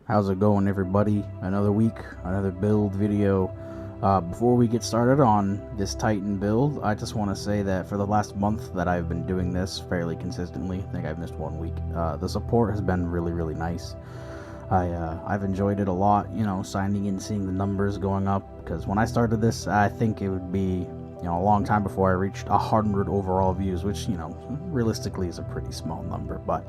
How's it going, everybody? Another week, another build video. Before we get started on this Titan build, I just want to say that for the last month that I've been doing this fairly consistently, I think I've missed 1 week, the support has been really nice. I've enjoyed it a lot, signing in, seeing the numbers going up, because when I started this, I think it would be, a long time before I reached 100 overall views, which, realistically is a pretty small number, but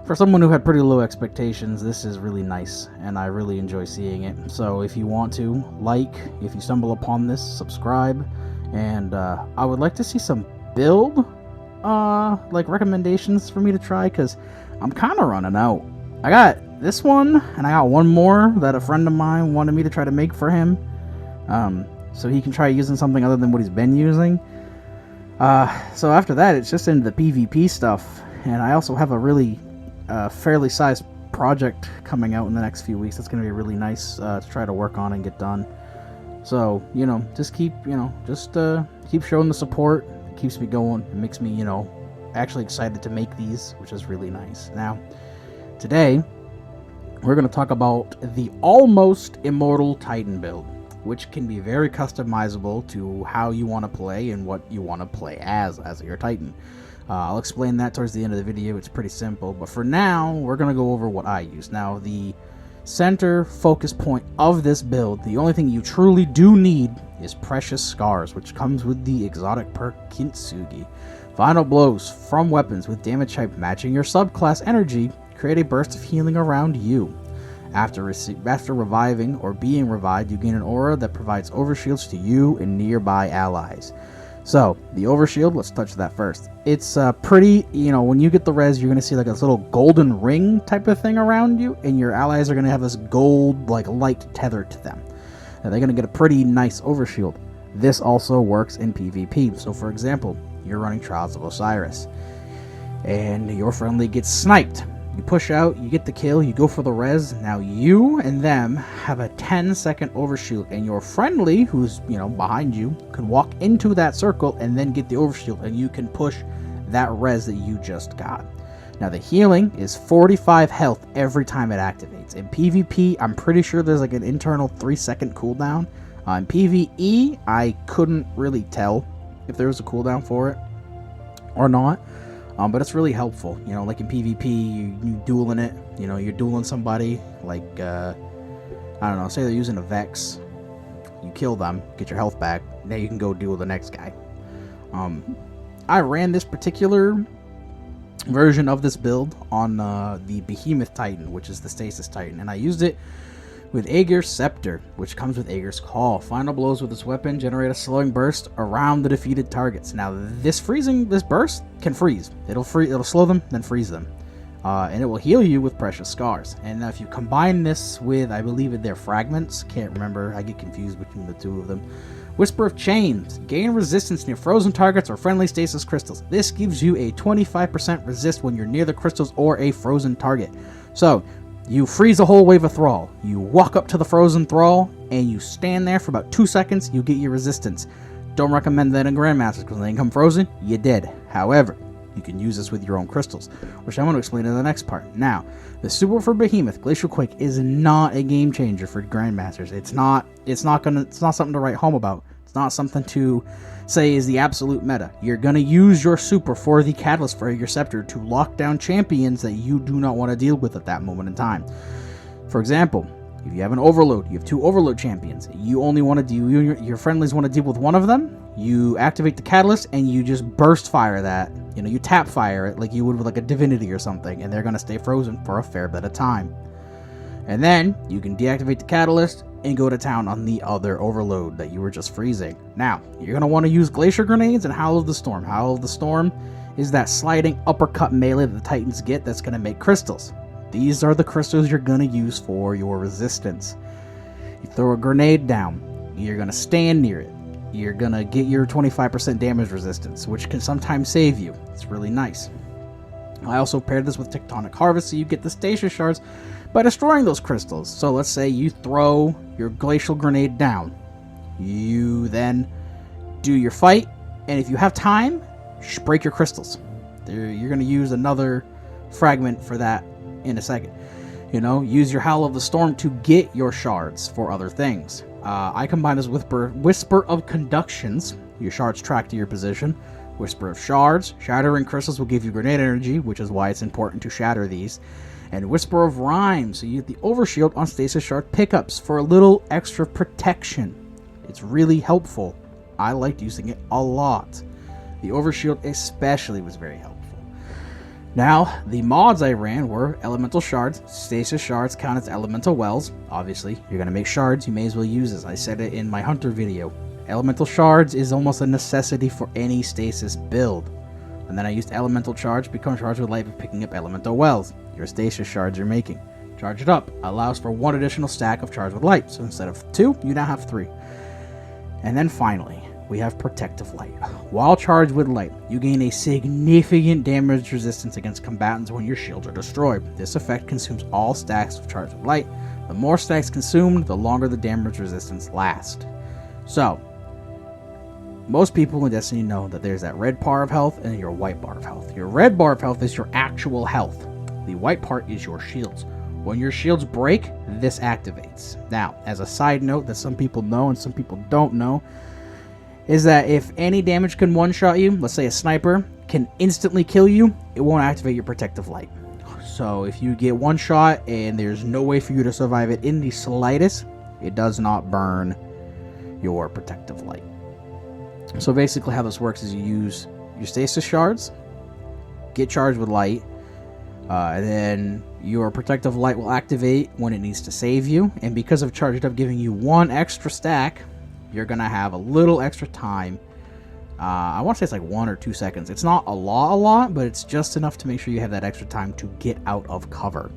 for someone who had pretty low expectations, this is really nice, and I really enjoy seeing it. So if you want to, if you stumble upon this, subscribe, and I would like to see some build, recommendations for me to try, because I'm kind of running out. I got this one, and I got one more that a friend of mine wanted me to try to make for him, so he can try using something other than what he's been using. So after that, it's just into the PvP stuff, and I also have a really fairly sized project coming out in the next few weeks. That's going to be really nice to try to work on and get done. So, just keep showing the support. It keeps me going. It makes me, actually excited to make these, which is really nice. Now, today, we're going to talk about the almost immortal Titan build, which can be very customizable to how you want to play and what you want to play as your Titan. I'll explain that towards the end of the video. It's pretty simple, but for now, we're going to go over what I use. Now, the center focus point of this build, the only thing you truly do need is Precious Scars, which comes with the exotic perk Kintsugi. Final blows from weapons with damage type matching your subclass energy create a burst of healing around you. After reviving or being revived, you gain an aura that provides overshields to you and nearby allies. So, the Overshield, let's touch that first. It's pretty, when you get the res, you're going to see like this little golden ring type of thing around you, and your allies are going to have this gold, light tether to them. Now, they're going to get a pretty nice Overshield. This also works in PvP. So, for example, you're running Trials of Osiris, and your friendly gets sniped. You push out, you get the kill, you go for the res. Now you and them have a 10-second overshield, and your friendly, who's, behind you, can walk into that circle and then get the overshield, and you can push that res that you just got. Now the healing is 45 health every time it activates. In PvP, I'm pretty sure there's an internal 3-second cooldown. In PvE, I couldn't really tell if there was a cooldown for it or not. But it's really helpful, like in PvP, you dueling it, you're dueling somebody, I don't know, say they're using a Vex, you kill them, get your health back, now you can go duel the next guy. I ran this particular version of this build on the Behemoth Titan, which is the Stasis Titan, and I used it with Aegir's Scepter, which comes with Aegir's Call. Final blows with this weapon generate a slowing burst around the defeated targets. Now, this burst can freeze. It'll slow them, then freeze them. And it will heal you with Precious Scars. And now if you combine this with, I believe they're fragments, can't remember, I get confused between the two of them. Whisper of Chains, gain resistance near frozen targets or friendly stasis crystals. This gives you a 25% resist when you're near the crystals or a frozen target. So, you freeze a whole wave of Thrall, you walk up to the frozen Thrall, and you stand there for about 2 seconds, you get your resistance. Don't recommend that in Grandmasters, because when they come frozen, you're dead. However, you can use this with your own crystals, which I'm going to explain in the next part. Now, the super for Behemoth, Glacial Quake, is not a game changer for Grandmasters. It's not something to write home about. It's not something to say is the absolute meta. You're going to use your super for the catalyst for your Scepter to lock down champions that you do not want to deal with at that moment in time. For example, if you have an overload, you have 2 overload champions, you only want to deal, your friendlies want to deal with one of them, you activate the catalyst and you just burst fire that, you tap fire it like you would with a divinity or something, and they're going to stay frozen for a fair bit of time. And then you can deactivate the catalyst and go to town on the other overload that you were just freezing. Now, you're going to want to use Glacier Grenades and Howl of the Storm. Howl of the Storm is that sliding uppercut melee that the Titans get that's going to make crystals. These are the crystals you're going to use for your resistance. You throw a grenade down, you're going to stand near it. You're going to get your 25% damage resistance, which can sometimes save you. It's really nice. I also paired this with Tectonic Harvest, so you get the Stasis Shards by destroying those crystals. So let's say you throw your Glacial Grenade down. You then do your fight, and if you have time, break your crystals. You're going to use another fragment for that in a second. You know, use your Howl of the Storm to get your shards for other things. I combine this with Whisper of Conductions. Your shards track to your position. Whisper of Shards. Shattering Crystals will give you grenade energy, which is why it's important to shatter these. And Whisper of Rhyme, so you get the Overshield on Stasis Shard pickups for a little extra protection. It's really helpful. I liked using it a lot. The Overshield especially was very helpful. Now, the mods I ran were Elemental Shards. Stasis Shards count as Elemental Wells. Obviously, you're going to make shards, you may as well use this. I said it in my Hunter video. Elemental Shards is almost a necessity for any Stasis build. And then I used Elemental Charge, become charged with light by picking up Elemental Wells. Your Stasis Shards you're making. Charge it up. Allows for 1 additional stack of Charge with Light. So instead of 2, you now have 3. And then finally, we have Protective Light. While charged with light, you gain a significant damage resistance against combatants when your shields are destroyed. This effect consumes all stacks of charged with light. The more stacks consumed, the longer the damage resistance lasts. So, most people in Destiny know that there's that red bar of health and your white bar of health. Your red bar of health is your actual health. The white part is your shields. When your shields break, this activates. Now, as a side note that some people know and some people don't know, is that if any damage can one-shot you, let's say a sniper, can instantly kill you, it won't activate your Protective Light. So if you get one shot and there's no way for you to survive it in the slightest, it does not burn your Protective Light. So basically how this works is you use your Stasis Shards, get charged with light, and then your Protective Light will activate when it needs to save you, and because of Charged Up giving you 1 extra stack, you're going to have a little extra time. I want to say it's like 1 or 2 seconds. It's not a lot, but it's just enough to make sure you have that extra time to get out of cover.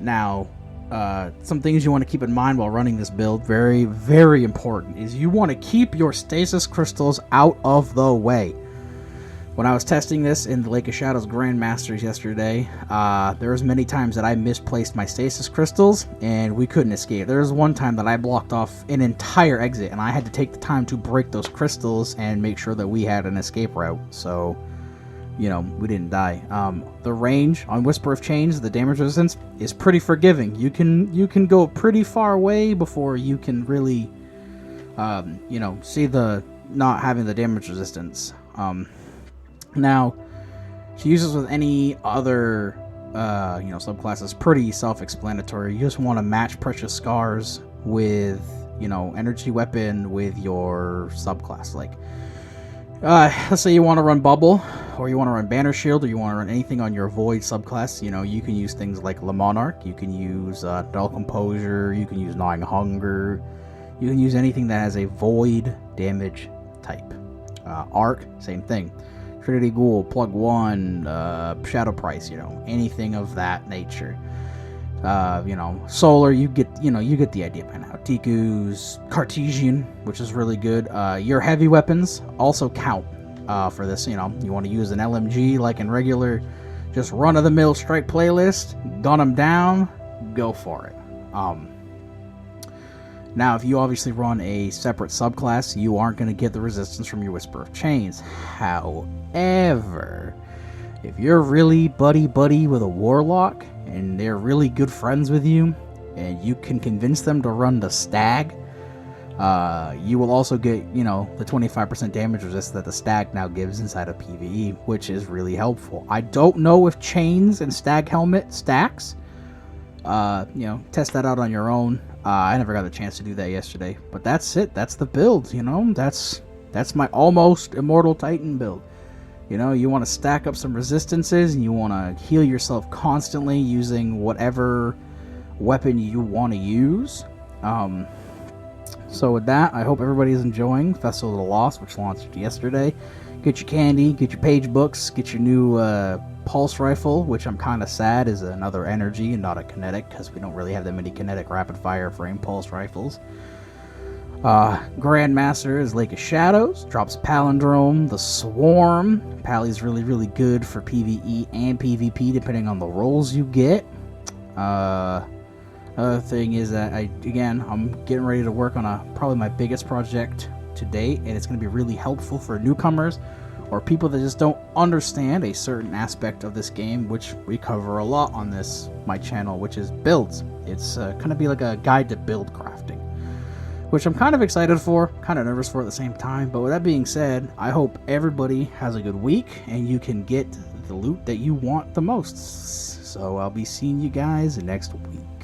Now, some things you want to keep in mind while running this build, very, very important, is you want to keep your Stasis Crystals out of the way. When I was testing this in the Lake of Shadows Grandmasters yesterday, there was many times that I misplaced my Stasis Crystals, and we couldn't escape. There was one time that I blocked off an entire exit, and I had to take the time to break those crystals and make sure that we had an escape route, so, you know, we didn't die. The range on Whisper of Chains, the damage resistance, is pretty forgiving. You can go pretty far away before you can really, you know, see the not having the damage resistance. Now, to use this with any other, you know, subclass is pretty self-explanatory. You just want to match Precious Scars with, you know, Energy Weapon with your subclass. Like, let's say you want to run Bubble, or you want to run Banner Shield, or you want to run anything on your Void subclass. You know, you can use things like Le Monarch, you can use Dull Composure, you can use Gnawing Hunger, you can use anything that has a Void damage type. Arc, same thing. Trinity Ghoul, Plug 1, Shadow Price, you know, anything of that nature. You know, Solar, you get the idea by now. Deku's Cartesian, which is really good. Your heavy weapons also count for this. You know, you want to use an LMG like in regular, just run-of-the-mill strike playlist, gun them down, go for it. Now, if you obviously run a separate subclass, you aren't going to get the resistance from your Whisper of Chains. However, if you're really buddy-buddy with a Warlock, and they're really good friends with you, and you can convince them to run the Stag, you will also get, you know, the 25% damage resist that the Stag now gives inside of PvE, which is really helpful. I don't know if Chains and Stag Helmet stacks. You know, test that out on your own. I never got a chance to do that yesterday, but that's it. That's the build, you know. That's my almost Immortal Titan build. You know, you want to stack up some resistances, and you want to heal yourself constantly using whatever weapon you want to use. So with that, I hope everybody's enjoying Festival of the Lost, which launched yesterday. Get your candy, get your page books, get your new pulse rifle, which I'm kind of sad is another energy and not a kinetic, because we don't really have that many kinetic rapid fire frame pulse rifles. Grandmaster is Lake of Shadows, drops Palindrome, the Swarm. Pally's really, really good for PvE and PvP depending on the roles you get. Another thing is that I'm getting ready to work on probably my biggest project to date, and it's going to be really helpful for newcomers. or people that just don't understand a certain aspect of this game, which we cover a lot on my channel, which is builds. It's going to be like a guide to build crafting, which I'm kind of excited for, kind of nervous for at the same time. But with that being said, I hope everybody has a good week and you can get the loot that you want the most. So I'll be seeing you guys next week.